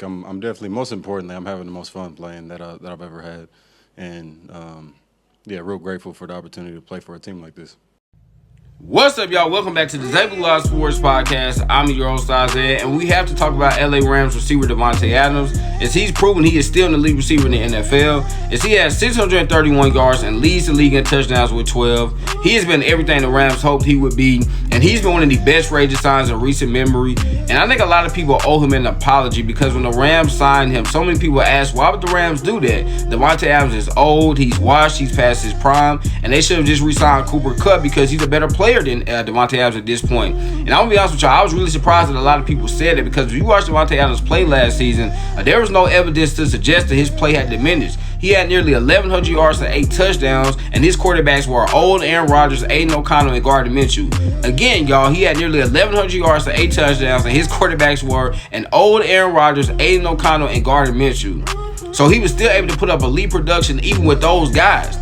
I'm definitely, most importantly, I'm having the most fun playing that I've ever had, and real grateful for the opportunity to play for a team like this. What's up, y'all? Welcome back to the ZayMoolaSportsPodcast. I'm your host, Isaiah, and we have to talk about LA Rams receiver Davante Adams, as he's proven he is still an elite receiver in the NFL, as he has 631 yards and leads the league in touchdowns with 12. He has been everything the Rams hoped he would be, and he's been one of the best rated signs in recent memory. And I think a lot of people owe him an apology, because when the Rams signed him, so many people asked, why would the Rams do that? Davante Adams is old, he's washed, he's past his prime, and they should have just re-signed Cooper Kupp because he's a better player than Davante Adams at this point. And I'm gonna be honest with y'all, I was really surprised that a lot of people said it, because if you watched Davante Adams play last season, there was no evidence to suggest that his play had diminished. He had nearly 1,100 yards and 8 touchdowns, and his quarterbacks were old Aaron Rodgers, Aiden O'Connell, and Gardner Minshew. Again, y'all, he had nearly 1,100 yards and 8 touchdowns, and his quarterbacks were an old Aaron Rodgers, Aiden O'Connell, and Gardner Minshew. So he was still able to put up elite production even with those guys.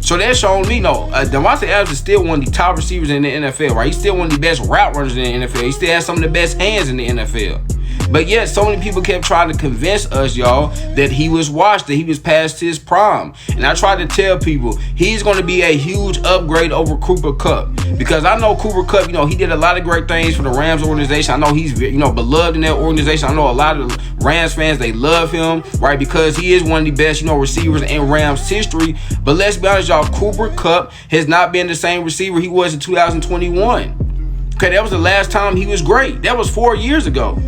So that's showing me, Davante Adams is still one of the top receivers in the NFL, right? He's still one of the best route runners in the NFL. He still has some of the best hands in the NFL. But yet, so many people kept trying to convince us, y'all, that he was washed, that he was past his prime. And I tried to tell people he's going to be a huge upgrade over Cooper Kupp, because I know Cooper Kupp, he did a lot of great things for the Rams organization. I know he's, beloved in that organization. I know a lot of Rams fans, they love him, right, because he is one of the best, receivers in Rams history. But let's be honest, y'all, Cooper Kupp has not been the same receiver he was in 2021. Okay, that was the last time he was great. That was 4 years ago.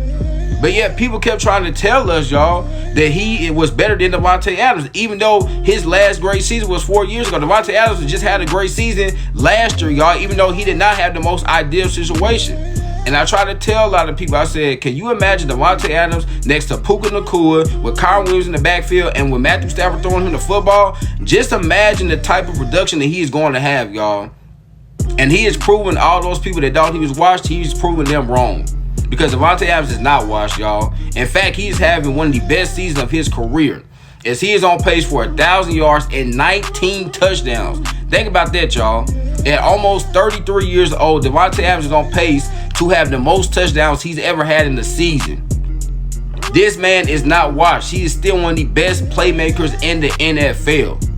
But yet people kept trying to tell us, y'all, that he was better than Davante Adams, even though his last great season was 4 years ago. Davante Adams just had a great season last year, y'all, even though he did not have the most ideal situation. And I tried to tell a lot of people, I said, can you imagine Davante Adams next to Puka Nacua with Kyron Williams in the backfield and with Matthew Stafford throwing him the football? Just imagine the type of production that he is going to have, y'all. And he has proven all those people that thought he was washed, he's proven them wrong. Because Davante Adams is not washed, y'all. In fact, he's having one of the best seasons of his career, as he is on pace for 1,000 yards and 19 touchdowns. Think about that, y'all. At almost 33 years old, Davante Adams is on pace to have the most touchdowns he's ever had in the season. This man is not washed. He is still one of the best playmakers in the NFL.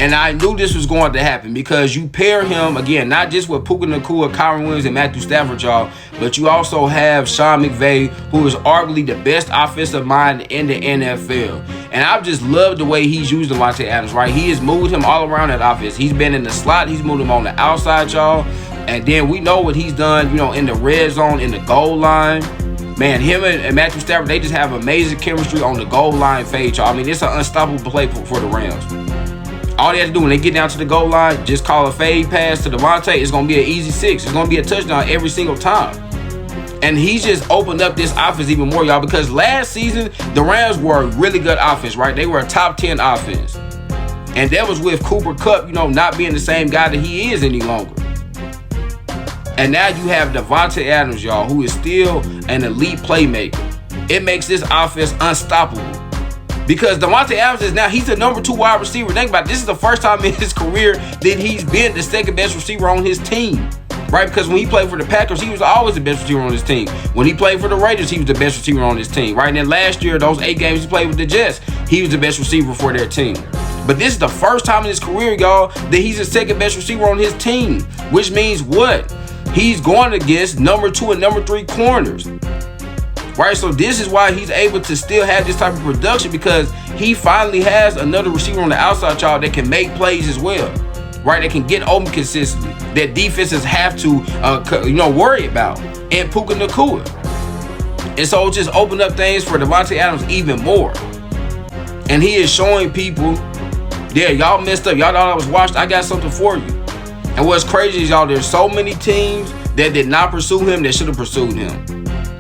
And I knew this was going to happen, because you pair him, again, not just with Puka Nacua, Kyron Williams, and Matthew Stafford, y'all, but you also have Sean McVay, who is arguably the best offensive mind in the NFL. And I've just loved the way he's used Davante Adams, right? He has moved him all around that offense. He's been in the slot. He's moved him on the outside, y'all. And then we know what he's done, in the red zone, in the goal line. Man, him and Matthew Stafford, they just have amazing chemistry on the goal line fade, y'all. I mean, it's an unstoppable play for the Rams. All they have to do when they get down to the goal line, just call a fade pass to Davante. It's going to be an easy 6. It's going to be a touchdown every single time. And he's just opened up this offense even more, y'all, because last season, the Rams were a really good offense, right? They were a top 10 offense. And that was with Cooper Kupp, not being the same guy that he is any longer. And now you have Davante Adams, y'all, who is still an elite playmaker. It makes this offense unstoppable. Because Davante Adams is now, he's the number 2 wide receiver. Think about it. This is the first time in his career that he's been the second best receiver on his team. Right? Because when he played for the Packers, he was always the best receiver on his team. When he played for the Raiders, he was the best receiver on his team. Right? And then last year, those 8 games he played with the Jets, he was the best receiver for their team. But this is the first time in his career, y'all, that he's the second best receiver on his team. Which means what? He's going against number 2 and number 3 corners. Right, so this is why he's able to still have this type of production, because he finally has another receiver on the outside, y'all, that can make plays as well. Right, that can get open consistently, that defenses have to, worry about. And Puka Nacua. And so it just opened up things for Davante Adams even more. And he is showing people, yeah, y'all messed up. Y'all thought I was washed. I got something for you. And what's crazy is, y'all, there's so many teams that did not pursue him that should have pursued him.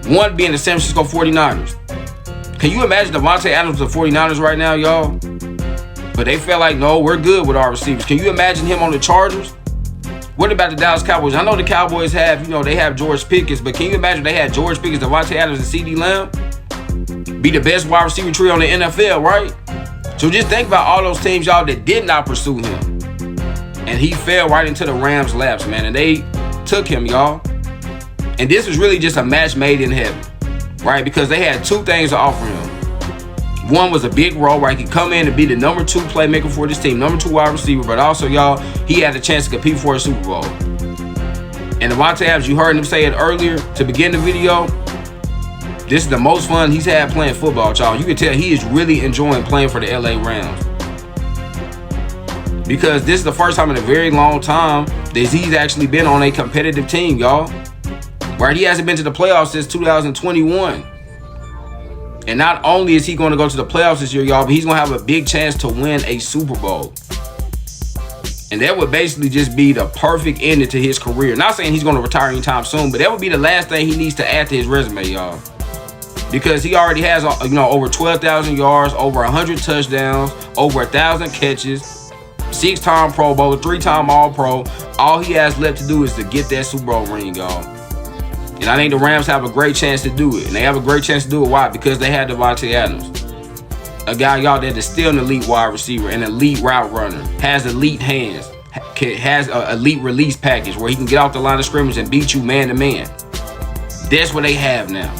One being the San Francisco 49ers. Can you imagine Davante Adams with the 49ers right now, y'all? But they felt like, no, we're good with our receivers. Can you imagine him on the Chargers? What about the Dallas Cowboys? I know the Cowboys have, they have George Pickens, but can you imagine they had George Pickens, Davante Adams, and CeeDee Lamb? Be the best wide receiver trio in the NFL, right? So just think about all those teams, y'all, that did not pursue him. And he fell right into the Rams' laps, man. And they took him, y'all. And this was really just a match made in heaven. right? Because they had two things to offer him. One was a big role where he could come in and be the number 2 playmaker for this team, number 2 wide receiver, but also, y'all, he had a chance to compete for a Super Bowl. And Davante Adams, you heard him say it earlier to begin the video, this is the most fun he's had playing football, y'all. You can tell he is really enjoying playing for the LA Rams. Because this is the first time in a very long time that he's actually been on a competitive team, y'all. Right? He hasn't been to the playoffs since 2021. And not only is he going to go to the playoffs this year, y'all, but he's going to have a big chance to win a Super Bowl. And that would basically just be the perfect ending to his career. Not saying he's going to retire anytime soon, but that would be the last thing he needs to add to his resume, y'all. Because he already has, over 12,000 yards, over 100 touchdowns, over 1,000 catches, 6-time Pro Bowl, 3-time All-Pro. All he has left to do is to get that Super Bowl ring, y'all. And I think the Rams have a great chance to do it. And they have a great chance to do it. Why? Because they had Davante Adams. A guy, y'all, that is still an elite wide receiver, an elite route runner, has elite hands, has an elite release package where he can get off the line of scrimmage and beat you man to man. That's what they have now.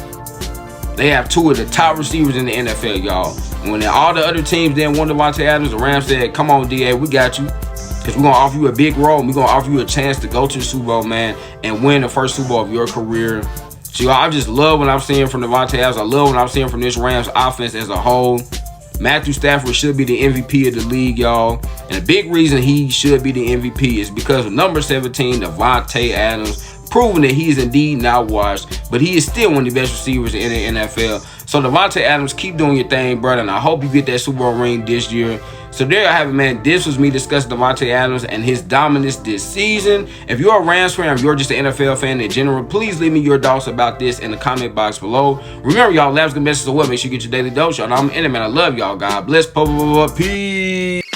They have 2 of the top receivers in the NFL, y'all. And when all the other teams didn't want Davante Adams, the Rams said, come on, DA, we got you. Because we're going to offer you a big role, and we're going to offer you a chance to go to the Super Bowl, man, and win the first Super Bowl of your career. So, y'all, I just love what I'm seeing from Davante Adams. I love what I'm seeing from this Rams offense as a whole. Matthew Stafford should be the MVP of the league, y'all. And a big reason he should be the MVP is because of number 17, Davante Adams, proving that he is indeed not washed, but he is still one of the best receivers in the NFL. So, Davante Adams, keep doing your thing, brother, and I hope you get that Super Bowl ring this year. So there I have it, man. This was me discussing Davante Adams and his dominance this season. If you're a Rams fan, if you're just an NFL fan in general, please leave me your thoughts about this in the comment box below. Remember, y'all, labs good messages of what? Make sure you get your daily dose, y'all. I'm in it, man. I love y'all. God bless. Peace.